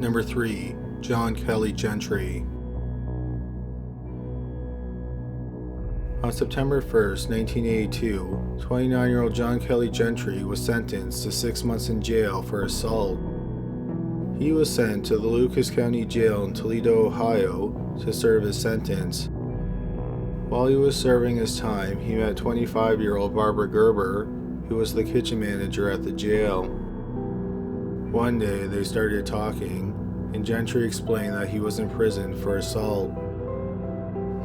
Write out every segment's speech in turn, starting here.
Number 3. John Kelly Gentry. On September 1st, 1982, 29-year-old John Kelly Gentry was sentenced to 6 months in jail for assault. He was sent to the Lucas County Jail in Toledo, Ohio, to serve his sentence. While he was serving his time, he met 25-year-old Barbara Gerber, who was the kitchen manager at the jail. One day, they started talking, and Gentry explained that he was in prison for assault.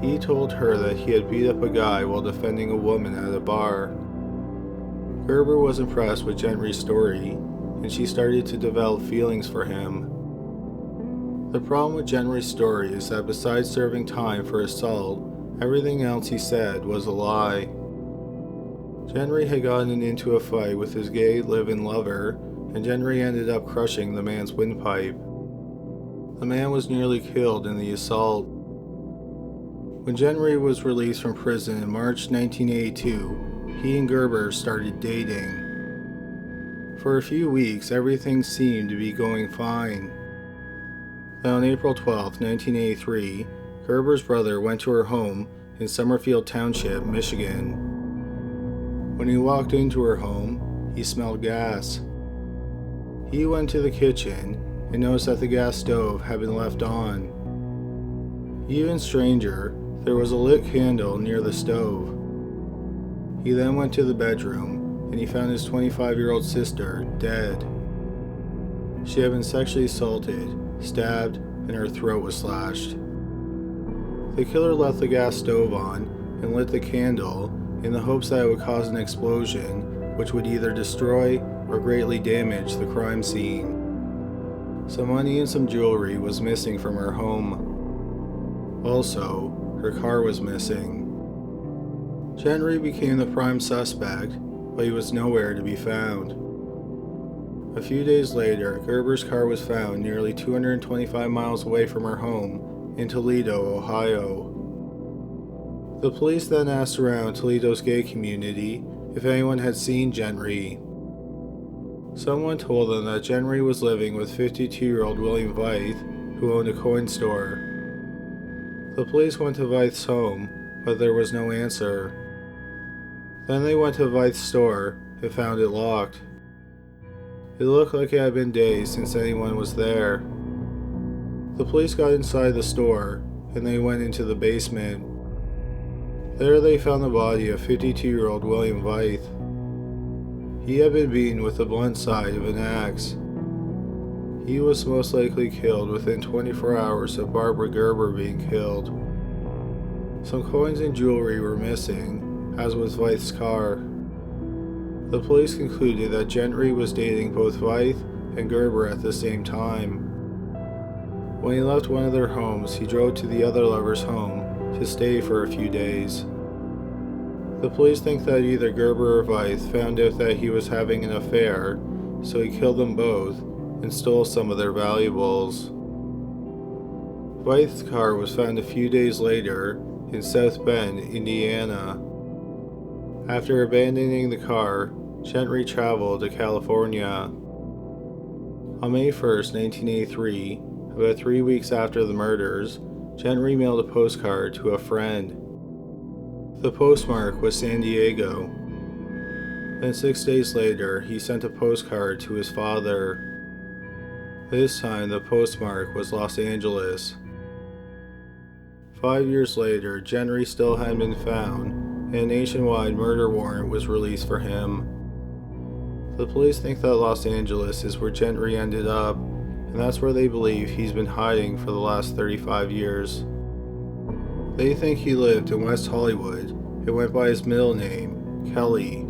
He told her that he had beat up a guy while defending a woman at a bar. Gerber was impressed with Gentry's story, and she started to develop feelings for him. The problem with Gentry's story is that besides serving time for assault, everything else he said was a lie. Gentry had gotten into a fight with his gay live-in lover, and Gentry ended up crushing the man's windpipe. The man was nearly killed in the assault. When Gentry was released from prison in March 1982, he and Gerber started dating. For a few weeks, everything seemed to be going fine. Then on April 12, 1983, Gerber's brother went to her home in Summerfield Township, Michigan. When he walked into her home, he smelled gas. He went to the kitchen and noticed that the gas stove had been left on. Even stranger, there was a lit candle near the stove. He then went to the bedroom and he found his 25-year-old sister dead. She had been sexually assaulted, stabbed, and her throat was slashed. The killer left the gas stove on and lit the candle in the hopes that it would cause an explosion, which would either destroy or greatly damage the crime scene. Some money and some jewelry was missing from her home. Also, her car was missing. Gentry became the prime suspect, but he was nowhere to be found. A few days later, Gerber's car was found nearly 225 miles away from her home in Toledo, Ohio. The police then asked around Toledo's gay community if anyone had seen Gentry. Someone told them that Gentry was living with 52-year-old William Veith, who owned a coin store. The police went to Veith's home, but there was no answer. Then they went to Veith's store and found it locked. It looked like it had been days since anyone was there. The police got inside the store, and they went into the basement. There they found the body of 52-year-old William Veith. He had been beaten with the blunt side of an axe. He was most likely killed within 24 hours of Barbara Gerber being killed. Some coins and jewelry were missing, as was Veith's car. The police concluded that Gentry was dating both Veith and Gerber at the same time. When he left one of their homes, he drove to the other lover's home to stay for a few days. The police think that either Gerber or Veith found out that he was having an affair, so he killed them both and stole some of their valuables. Veith's car was found a few days later in South Bend, Indiana. After abandoning the car, Gentry traveled to California. On May 1st, 1983, about 3 weeks after the murders, Gentry mailed a postcard to a friend. The postmark was San Diego. Then 6 days later, he sent a postcard to his father. This time, the postmark was Los Angeles. 5 years later, Gentry still hadn't been found, and a nationwide murder warrant was released for him. The police think that Los Angeles is where Gentry ended up, and that's where they believe he's been hiding for the last 35 years. They think he lived in West Hollywood and went by his middle name, Kelly.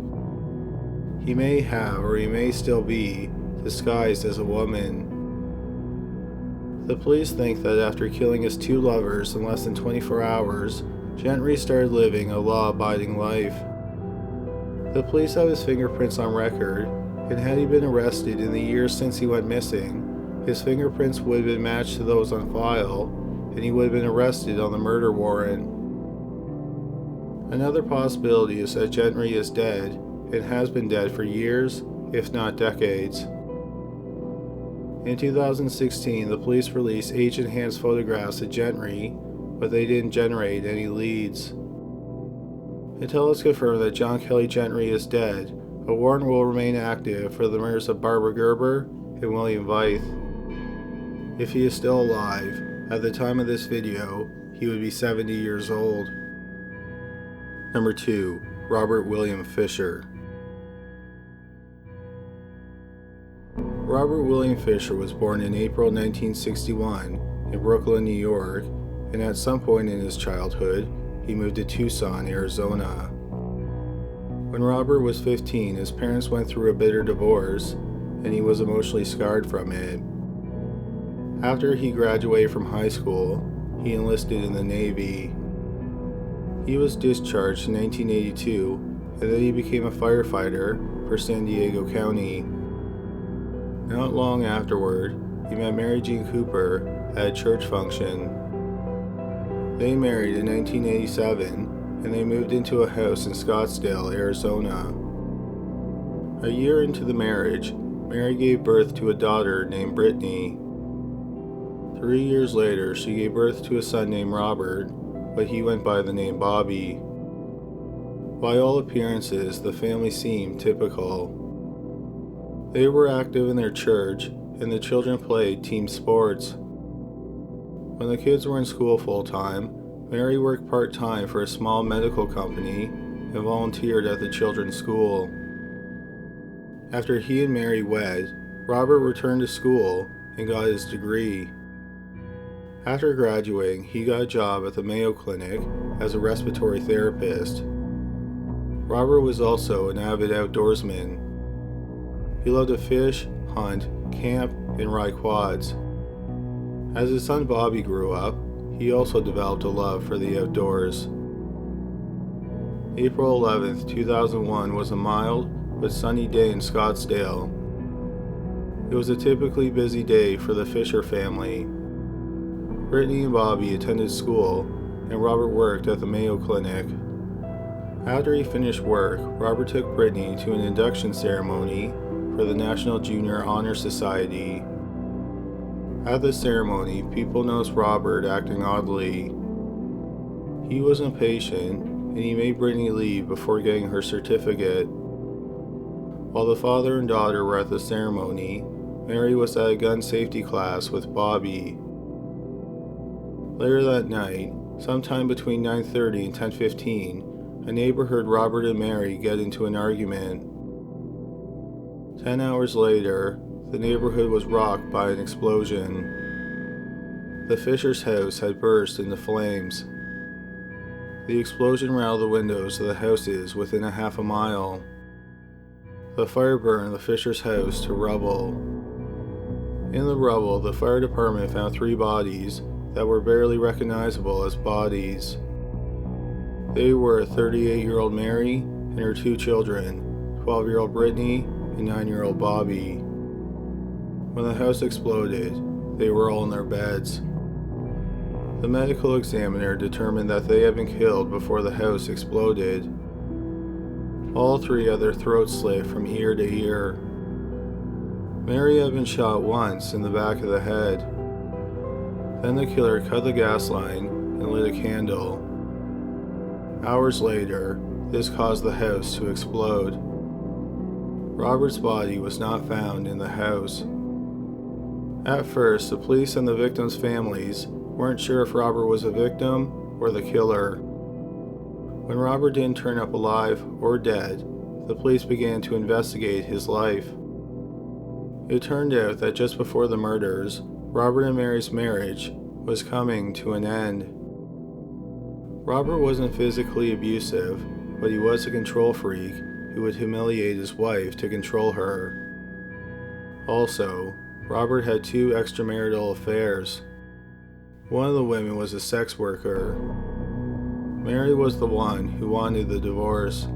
He may have, or he may still be, disguised as a woman. The police think that after killing his 2 lovers in less than 24 hours, Gentry started living a law-abiding life. The police have his fingerprints on record, and had he been arrested in the years since he went missing, his fingerprints would have been matched to those on file, and he would have been arrested on the murder warrant. Another possibility is that Gentry is dead, and has been dead for years, if not decades. In 2016, the police released age-enhanced photographs of Gentry, but they didn't generate any leads. Until it's confirmed that John Kelly Gentry is dead, a warrant will remain active for the murders of Barbara Gerber and William Veith. If he is still alive, at the time of this video, he would be 70 years old. Number 2. Robert William Fisher. Robert William Fisher was born in April 1961 in Brooklyn, New York, and at some point in his childhood, he moved to Tucson, Arizona. When Robert was 15, his parents went through a bitter divorce, and he was emotionally scarred from it. After he graduated from high school, he enlisted in the Navy. He was discharged in 1982, and then he became a firefighter for San Diego County. Not long afterward, he met Mary Jean Cooper at a church function. They married in 1987, and they moved into a house in Scottsdale, Arizona. A year into the marriage, Mary gave birth to a daughter named Brittany. 3 years later, she gave birth to a son named Robert, but he went by the name Bobby. By all appearances, the family seemed typical. They were active in their church, and the children played team sports. When the kids were in school full-time, Mary worked part-time for a small medical company and volunteered at the children's school. After he and Mary wed, Robert returned to school and got his degree. After graduating, he got a job at the Mayo Clinic as a respiratory therapist. Robert was also an avid outdoorsman. He loved to fish, hunt, camp, and ride quads. As his son Bobby grew up, he also developed a love for the outdoors. April 11, 2001 was a mild but sunny day in Scottsdale. It was a typically busy day for the Fisher family. Brittany and Bobby attended school, and Robert worked at the Mayo Clinic. After he finished work, Robert took Brittany to an induction ceremony for the National Junior Honor Society. At the ceremony, people noticed Robert acting oddly. He was impatient, and he made Brittany leave before getting her certificate. While the father and daughter were at the ceremony, Mary was at a gun safety class with Bobby. Later that night, sometime between 9:30 and 10:15, a neighbor heard Robert and Mary get into an argument. 10 hours later, the neighborhood was rocked by an explosion. The Fisher's house had burst into flames. The explosion rattled the windows of the houses within a half a mile. The fire burned the Fisher's house to rubble. In the rubble, the fire department found 3 bodies that were barely recognizable as bodies. They were 38-year-old Mary and her 2 children, 12-year-old Brittany and 9-year-old Bobby. When the house exploded, they were all in their beds. The medical examiner determined that they had been killed before the house exploded. All 3 had their throats slit from ear to ear. Mary had been shot once in the back of the head. Then the killer cut the gas line and lit a candle. Hours later, this caused the house to explode. Robert's body was not found in the house. At first, the police and the victims' families weren't sure if Robert was a victim or the killer. When Robert didn't turn up alive or dead, the police began to investigate his life. It turned out that just before the murders, Robert and Mary's marriage was coming to an end. Robert wasn't physically abusive, but he was a control freak who would humiliate his wife to control her. Also, Robert had 2 extramarital affairs. One of the women was a sex worker. Mary was the one who wanted the divorce.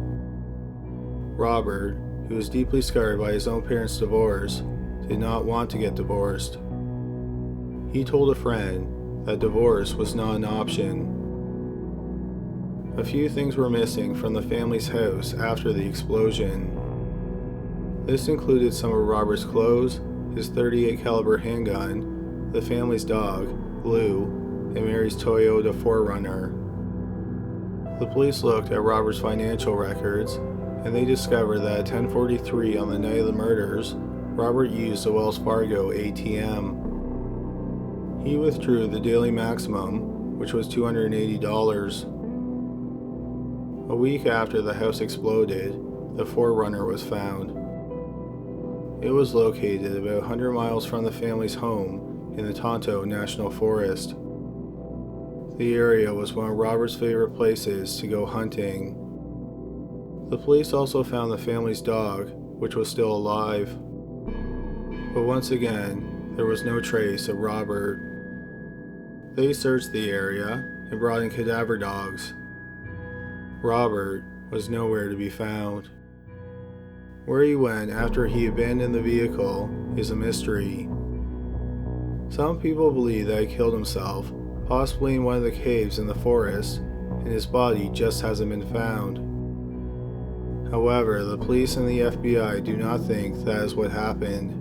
Robert, who was deeply scarred by his own parents' divorce, did not want to get divorced. He told a friend that divorce was not an option. A few things were missing from the family's house after the explosion. This included some of Robert's clothes, his .38 caliber handgun, the family's dog, Blue, and Mary's Toyota 4Runner. The police looked at Robert's financial records, and they discovered that at 10:43 on the night of the murders, Robert used a Wells Fargo ATM. He withdrew the daily maximum, which was $280. A week after the house exploded, the 4Runner was found. It was located about 100 miles from the family's home in the Tonto National Forest. The area was one of Robert's favorite places to go hunting. The police also found the family's dog, which was still alive. But once again, there was no trace of Robert. They searched the area and brought in cadaver dogs. Robert was nowhere to be found. Where he went after he abandoned the vehicle is a mystery. Some people believe that he killed himself, possibly in one of the caves in the forest, and his body just hasn't been found. However, the police and the FBI do not think that is what happened.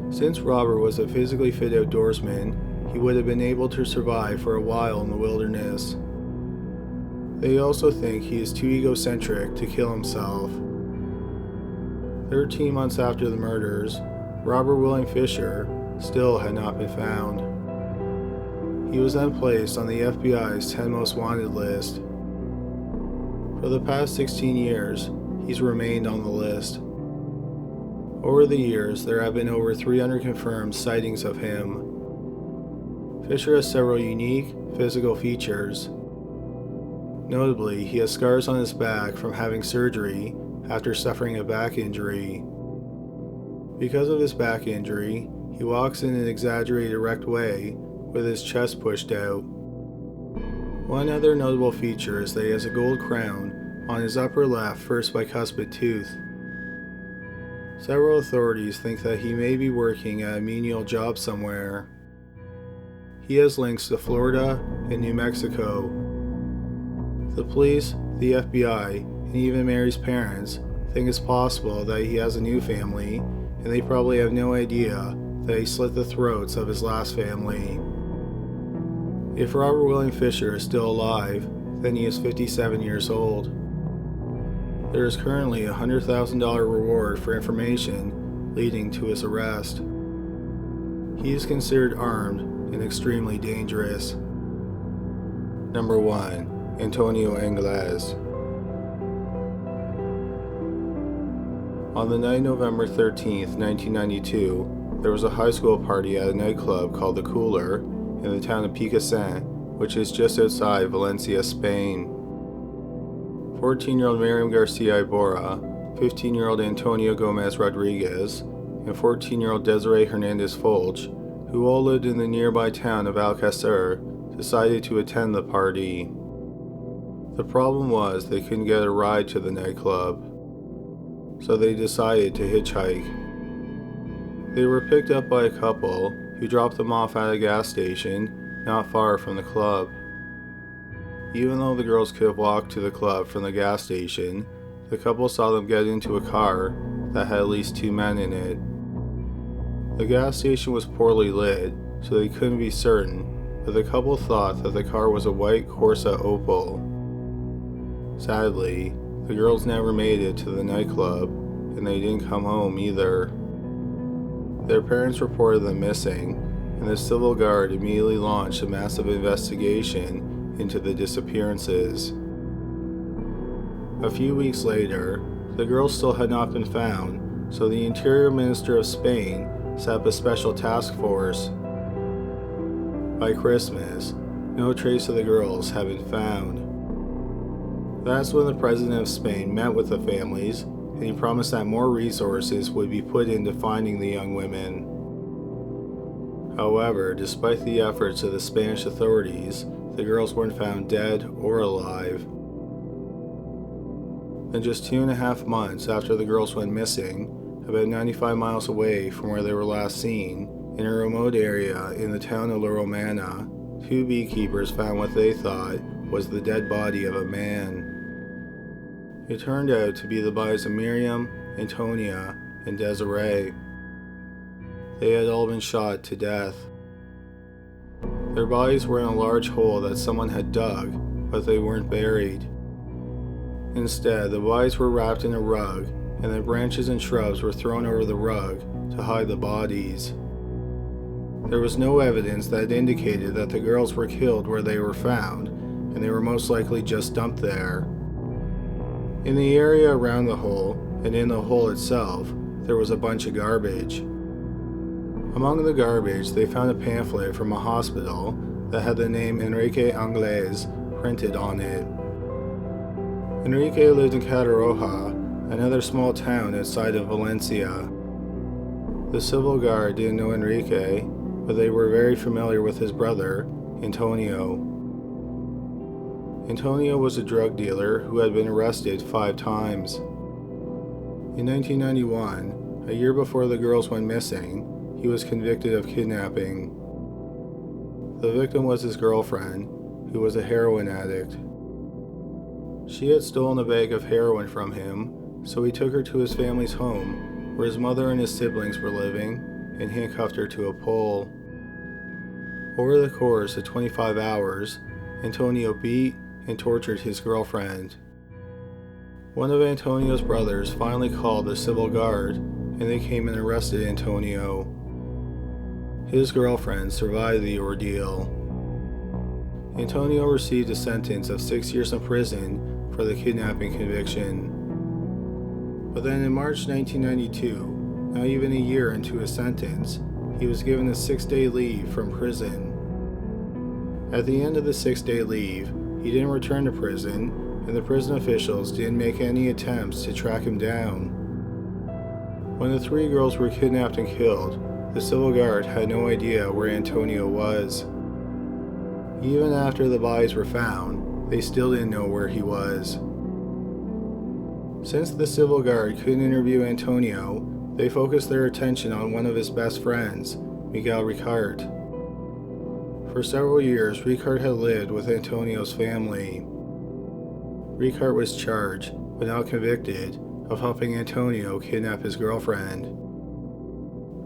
Since Robert was a physically fit outdoorsman, he would have been able to survive for a while in the wilderness. They also think he is too egocentric to kill himself. 13 months after the murders, Robert William Fisher still had not been found. He was then placed on the FBI's 10 most wanted list. For the past 16 years, he's remained on the list. Over the years, there have been over 300 confirmed sightings of him. Fisher has several unique physical features. Notably, he has scars on his back from having surgery after suffering a back injury. Because of his back injury, he walks in an exaggerated erect way with his chest pushed out. One other notable feature is that he has a gold crown on his upper left first bicuspid tooth. Several authorities think that he may be working at a menial job somewhere. He has links to Florida and New Mexico. The police, the FBI, and even Mary's parents think it's possible that he has a new family, and they probably have no idea that he slit the throats of his last family. If Robert William Fisher is still alive, then he is 57 years old. There is currently a $100,000 reward for information leading to his arrest. He is considered armed and extremely dangerous. Number 1. Antonio Anglés. On the night November 13, 1992, there was a high school party at a nightclub called The Cooler in the town of Picassent, which is just outside Valencia, Spain. 14-year-old Miriam Garcia Iborra, 15-year-old Antonio Gomez Rodriguez, and 14-year-old Desiree Hernandez Folch, who all lived in the nearby town of Alcácer, decided to attend the party. The problem was they couldn't get a ride to the nightclub, so they decided to hitchhike. They were picked up by a couple who dropped them off at a gas station not far from the club. Even though the girls could have walked to the club from the gas station, the couple saw them get into a car that had at least 2 men in it. The gas station was poorly lit, so they couldn't be certain, but the couple thought that the car was a white Corsa Opel. Sadly, the girls never made it to the nightclub, and they didn't come home either. Their parents reported them missing, and the Civil Guard immediately launched a massive investigation into the disappearances. A few weeks later, the girls still had not been found, so the Interior Minister of Spain set up a special task force. By Christmas, no trace of the girls had been found. That's when the President of Spain met with the families, and he promised that more resources would be put into finding the young women. However, despite the efforts of the Spanish authorities, the girls weren't found dead or alive. Then just 2.5 months after the girls went missing, about 95 miles away from where they were last seen, in a remote area in the town of La Romana, 2 beekeepers found what they thought was the dead body of a man. It turned out to be the bodies of Miriam, Antonia, and Desiree. They had all been shot to death. Their bodies were in a large hole that someone had dug, but they weren't buried. Instead, the bodies were wrapped in a rug, and the branches and shrubs were thrown over the rug to hide the bodies. There was no evidence that indicated that the girls were killed where they were found, and they were most likely just dumped there. In the area around the hole, and in the hole itself, there was a bunch of garbage. Among the garbage, they found a pamphlet from a hospital that had the name Enrique Anglés printed on it. Enrique lived in Cataroja, another small town outside of Valencia. The civil guard didn't know Enrique, but they were very familiar with his brother, Antonio. Antonio was a drug dealer who had been arrested 5 times. In 1991, a year before the girls went missing, he was convicted of kidnapping. The victim was his girlfriend, who was a heroin addict. She had stolen a bag of heroin from him, so he took her to his family's home, where his mother and his siblings were living, and handcuffed her to a pole. Over the course of 25 hours, Antonio beat and tortured his girlfriend. One of Antonio's brothers finally called the civil guard, and they came and arrested Antonio. His girlfriend survived the ordeal. Antonio received a sentence of 6 years in prison for the kidnapping conviction. But then in March 1992, not even a year into his sentence, he was given a 6-day leave from prison. At the end of the 6-day leave, he didn't return to prison, and the prison officials didn't make any attempts to track him down. When the 3 girls were kidnapped and killed, the civil guard had no idea where Antonio was. Even after the bodies were found, they still didn't know where he was. Since the civil guard couldn't interview Antonio, they focused their attention on one of his best friends, Miguel Ricart. For several years, Ricart had lived with Antonio's family. Ricart was charged, but not convicted, of helping Antonio kidnap his girlfriend.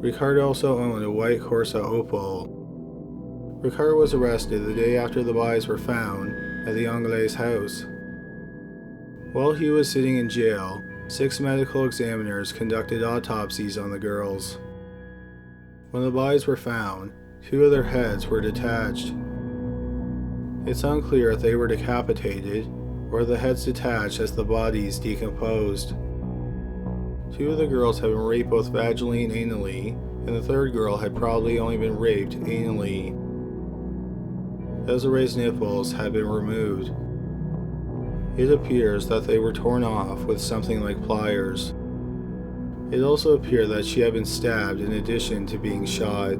Ricart also owned a white Corsa Opel. Ricart was arrested the day after the bodies were found at the Anglés house. While he was sitting in jail, 6 medical examiners conducted autopsies on the girls. When the bodies were found, 2 of their heads were detached. It's unclear if they were decapitated or the heads detached as the bodies decomposed. 2 of the girls had been raped both vaginally and anally, and the 3rd girl had probably only been raped anally. Desiree's nipples had been removed. It appears that they were torn off with something like pliers. It also appeared that she had been stabbed in addition to being shot.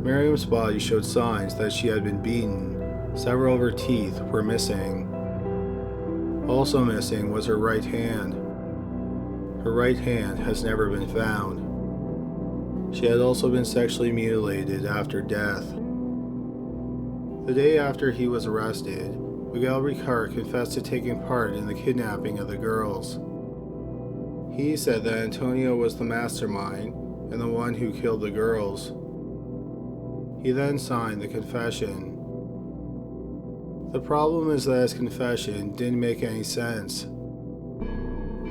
Miriam's body showed signs that she had been beaten. Several of her teeth were missing. Also missing was her right hand. Her right hand has never been found. She had also been sexually mutilated after death. The day after he was arrested, Miguel Ricart confessed to taking part in the kidnapping of the girls. He said that Antonio was the mastermind and the one who killed the girls. He then signed the confession. The problem is that his confession didn't make any sense.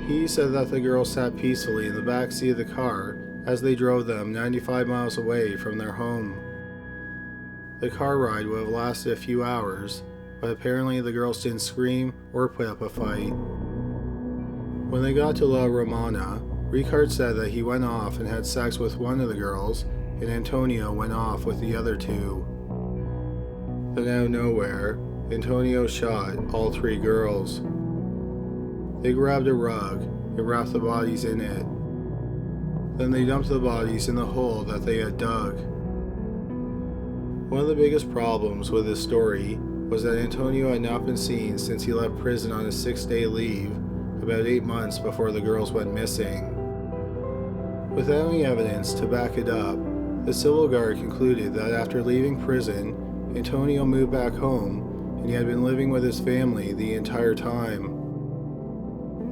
He said that the girls sat peacefully in the back seat of the car as they drove them 95 miles away from their home. The car ride would have lasted a few hours, but apparently the girls didn't scream or put up a fight. When they got to La Romana, Ricart said that he went off and had sex with one of the girls, and Antonio went off with the other 2. Then out of nowhere, Antonio shot all 3 girls. They grabbed a rug and wrapped the bodies in it. Then they dumped the bodies in the hole that they had dug. One of the biggest problems with this story was that Antonio had not been seen since he left prison on a 6-day leave about 8 months before the girls went missing. Without any evidence to back it up, the civil guard concluded that after leaving prison, Antonio moved back home and he had been living with his family the entire time.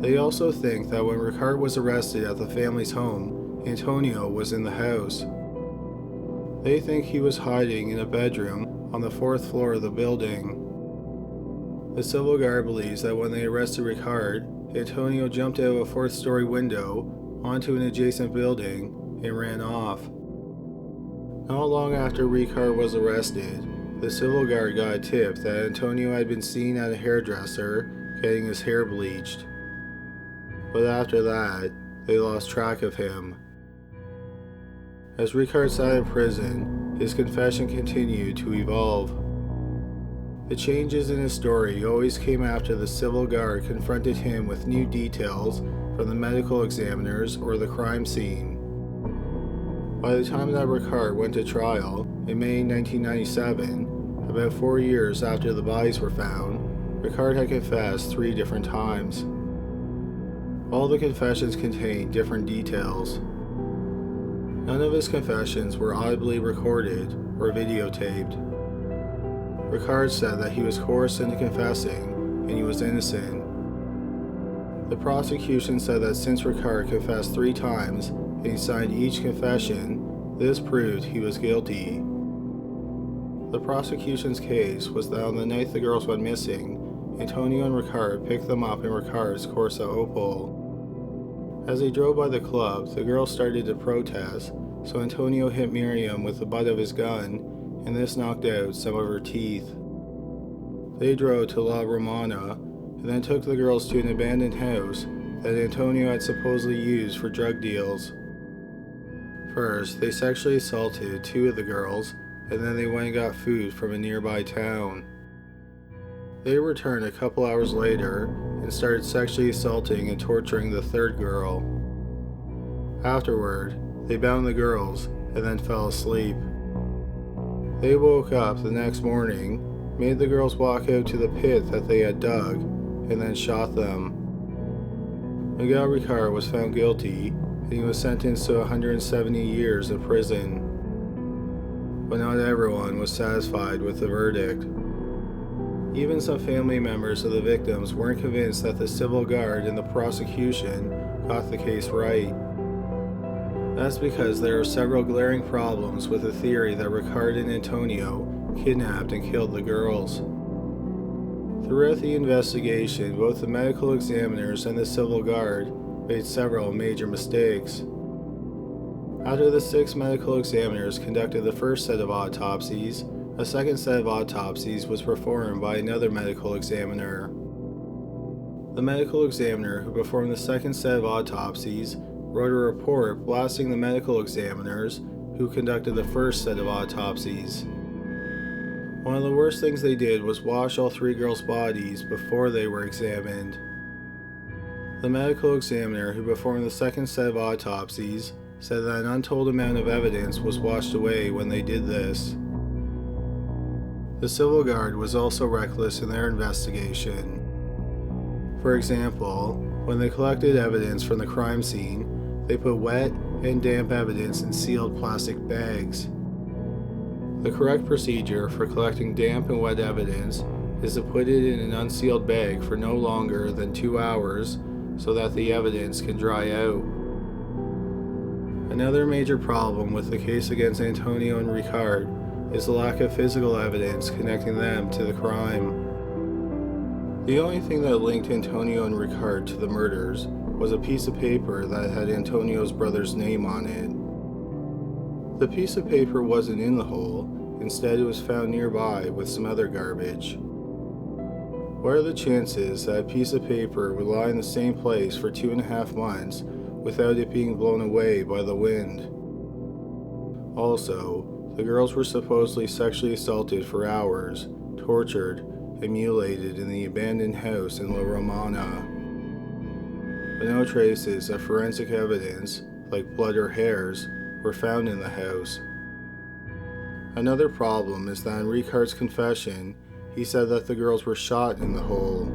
They also think that when Ricart was arrested at the family's home, Antonio was in the house. They think he was hiding in a bedroom on the 4th floor of the building. The civil guard believes that when they arrested Ricard, Antonio jumped out of a 4th-story window onto an adjacent building and ran off. Not long after Ricard was arrested, the civil guard got a tip that Antonio had been seen at a hairdresser getting his hair bleached. But after that, they lost track of him. As Ricard sat in prison, his confession continued to evolve. The changes in his story always came after the civil guard confronted him with new details from the medical examiners or the crime scene. By the time that Ricard went to trial in May 1997, about 4 years after the bodies were found, Ricard had confessed 3 different times. All the confessions contained different details. None of his confessions were audibly recorded or videotaped. Ricard said that he was coerced into confessing and he was innocent. The prosecution said that since Ricard confessed 3 times and he signed each confession, this proved he was guilty. The prosecution's case was that on the night the girls went missing, Antonio and Ricard picked them up in Ricard's Corsa Opel. As they drove by the club, the girls started to protest, so Antonio hit Miriam with the butt of his gun, and this knocked out some of her teeth. They drove to La Romana, and then took the girls to an abandoned house that Antonio had supposedly used for drug deals. First, they sexually assaulted 2 of the girls, and then they went and got food from a nearby town. They returned a couple hours later and started sexually assaulting and torturing the 3rd girl. Afterward, they bound the girls and then fell asleep. They woke up the next morning, made the girls walk out to the pit that they had dug, and then shot them. Miguel Ricard was found guilty, and he was sentenced to 170 years in prison. But not everyone was satisfied with the verdict. Even some family members of the victims weren't convinced that the civil guard and the prosecution got the case right. That's because there are several glaring problems with the theory that Ricard and Antonio kidnapped and killed the girls. Throughout the investigation, both the medical examiners and the civil guard made several major mistakes. After the 6 medical examiners conducted the first set of autopsies, a second set of autopsies was performed by another medical examiner. The medical examiner who performed the second set of autopsies wrote a report blasting the medical examiners who conducted the first set of autopsies. One of the worst things they did was wash all 3 girls' bodies before they were examined. The medical examiner who performed the second set of autopsies said that an untold amount of evidence was washed away when they did this. The civil guard was also reckless in their investigation. For example, when they collected evidence from the crime scene, they put wet and damp evidence in sealed plastic bags. The correct procedure for collecting damp and wet evidence is to put it in an unsealed bag for no longer than 2 hours so that the evidence can dry out. Another major problem with the case against Antonio and Ricard is the lack of physical evidence connecting them to the crime. The only thing that linked Antonio and Ricard to the murders was a piece of paper that had Antonio's brother's name on it. The piece of paper wasn't in the hole, instead it was found nearby with some other garbage. What are the chances that a piece of paper would lie in the same place for 2.5 months without it being blown away by the wind? Also, the girls were supposedly sexually assaulted for hours, tortured, and mutilated in the abandoned house in La Romana. But no traces of forensic evidence, like blood or hairs, were found in the house. Another problem is that in Ricard's confession, he said that the girls were shot in the hole.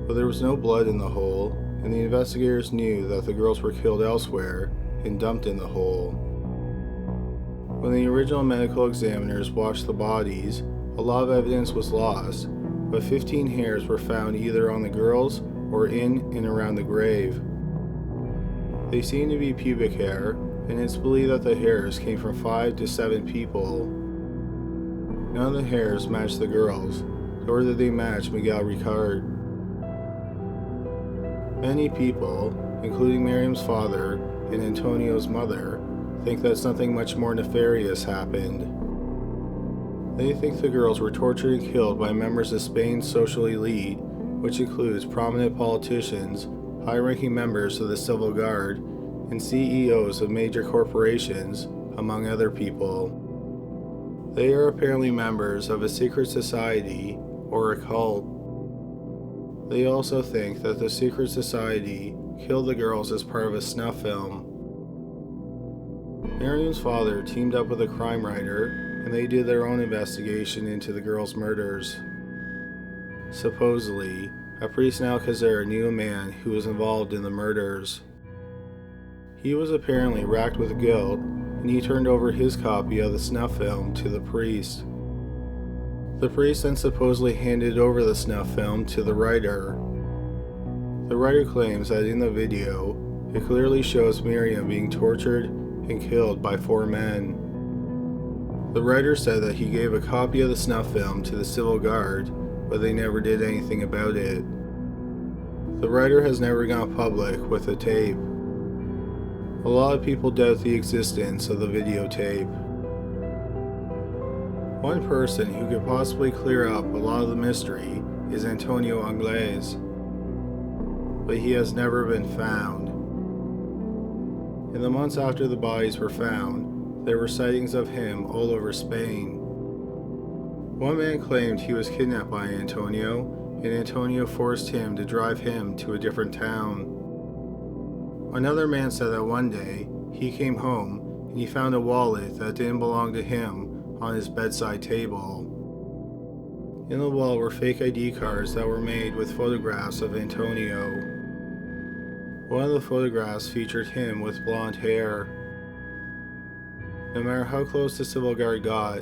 But there was no blood in the hole, and the investigators knew that the girls were killed elsewhere and dumped in the hole. When the original medical examiners washed the bodies, a lot of evidence was lost, but 15 hairs were found either on the girls or in and around the grave. They seem to be pubic hair, and it's believed that the hairs came from 5 to 7 people. None of the hairs matched the girls, nor did they match Miguel Ricard. Many people, including Miriam's father and Antonio's mother, think that something much more nefarious happened. They think the girls were tortured and killed by members of Spain's social elite, which includes prominent politicians, high-ranking members of the Civil Guard, and CEOs of major corporations, among other people. They are apparently members of a secret society or a cult. They also think that the secret society killed the girls as part of a snuff film. Miriam's father teamed up with a crime writer, and they did their own investigation into the girls' murders. Supposedly, a priest in Alcazar knew a man who was involved in the murders. He was apparently racked with guilt, and he turned over his copy of the snuff film to the priest. The priest then supposedly handed over the snuff film to the writer. The writer claims that in the video, it clearly shows Miriam being tortured and killed by 4 men. The writer said that he gave a copy of the snuff film to the Civil Guard, but they never did anything about it. The writer has never gone public with the tape. A lot of people doubt the existence of the videotape. One person who could possibly clear up a lot of the mystery is Antonio Anglés, but he has never been found. In the months after the bodies were found, there were sightings of him all over Spain. One man claimed he was kidnapped by Antonio, and Antonio forced him to drive him to a different town. Another man said that one day, he came home and he found a wallet that didn't belong to him on his bedside table. In the wall were fake ID cards that were made with photographs of Antonio. One of the photographs featured him with blonde hair. No matter how close the Civil Guard got,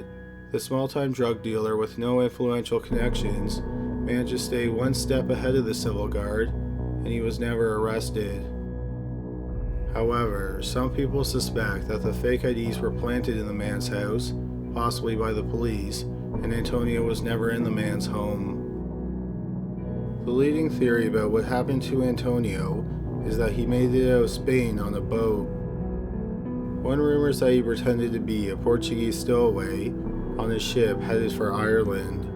the small-time drug dealer with no influential connections managed to stay one step ahead of the Civil Guard, and he was never arrested. However, some people suspect that the fake IDs were planted in the man's house, possibly by the police, and Antonio was never in the man's home. The leading theory about what happened to Antonio is that he made it out of Spain on a boat. One rumor is that he pretended to be a Portuguese stowaway on a ship headed for Ireland.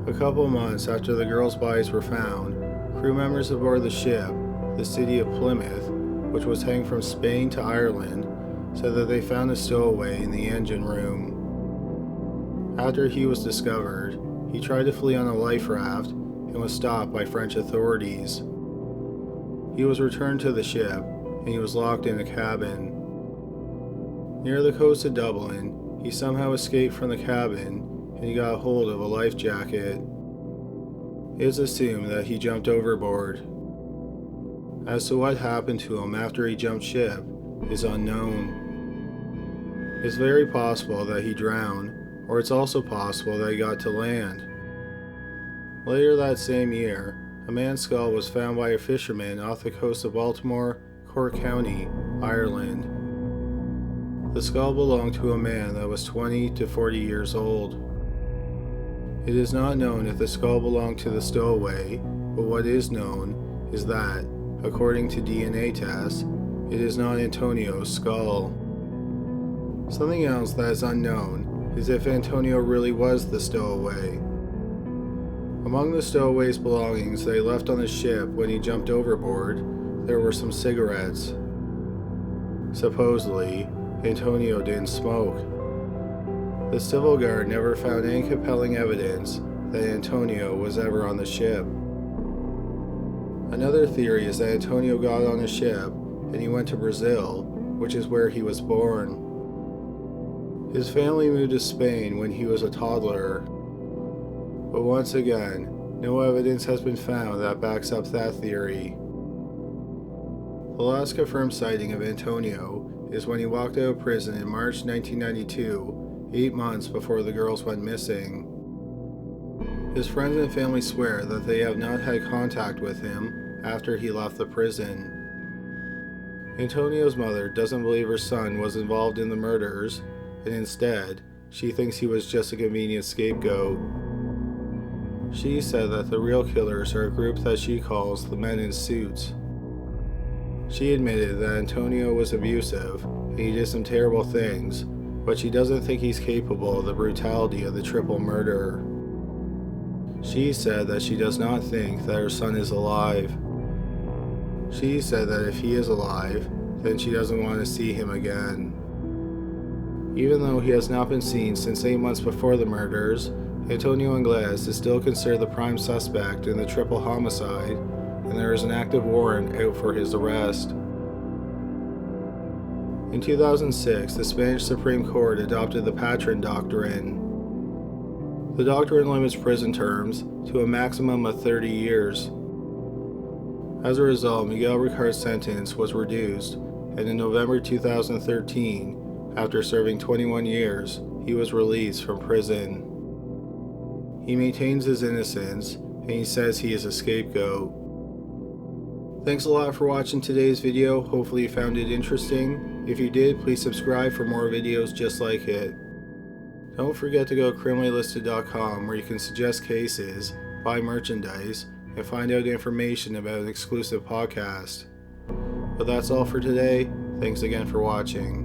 A couple months after the girls' bodies were found, crew members aboard the ship, the City of Plymouth, which was heading from Spain to Ireland, said that they found a stowaway in the engine room. After he was discovered, he tried to flee on a life raft and was stopped by French authorities. He was returned to the ship, and he was locked in a cabin. Near the coast of Dublin, he somehow escaped from the cabin, and he got hold of a life jacket. It is assumed that he jumped overboard. As to what happened to him after he jumped ship is unknown. It's very possible that he drowned, or it's also possible that he got to land. Later that same year, a man's skull was found by a fisherman off the coast of Baltimore, Cork County, Ireland. The skull belonged to a man that was 20 to 40 years old. It is not known if the skull belonged to the stowaway, but what is known is that, according to DNA tests, it is not Antonio's skull. Something else that is unknown is if Antonio really was the stowaway. Among the stowaway's belongings they left on the ship when he jumped overboard, there were some cigarettes. Supposedly, Antonio didn't smoke. The Civil Guard never found any compelling evidence that Antonio was ever on the ship. Another theory is that Antonio got on a ship and he went to Brazil, which is where he was born. His family moved to Spain when he was a toddler. But once again, no evidence has been found that backs up that theory. The last confirmed sighting of Antonio is when he walked out of prison in March 1992, 8 months before the girls went missing. His friends and family swear that they have not had contact with him after he left the prison. Antonio's mother doesn't believe her son was involved in the murders, and instead, she thinks he was just a convenient scapegoat. She said that the real killers are a group that she calls the men in suits. She admitted that Antonio was abusive and he did some terrible things, but she doesn't think he's capable of the brutality of the triple murderer. She said that she does not think that her son is alive. She said that if he is alive, then she doesn't want to see him again. Even though he has not been seen since 8 months before the murders, Antonio Anglés is still considered the prime suspect in the triple homicide, and there is an active warrant out for his arrest. In 2006, the Spanish Supreme Court adopted the Patron Doctrine. The doctrine limits prison terms to a maximum of 30 years. As a result, Miguel Ricard's sentence was reduced, and in November 2013, after serving 21 years, he was released from prison. He maintains his innocence, and he says he is a scapegoat. Thanks a lot for watching today's video. Hopefully you found it interesting. If you did, please subscribe for more videos just like it. Don't forget to go to criminallylisted.com where you can suggest cases, buy merchandise, and find out information about an exclusive podcast. But that's all for today. Thanks again for watching.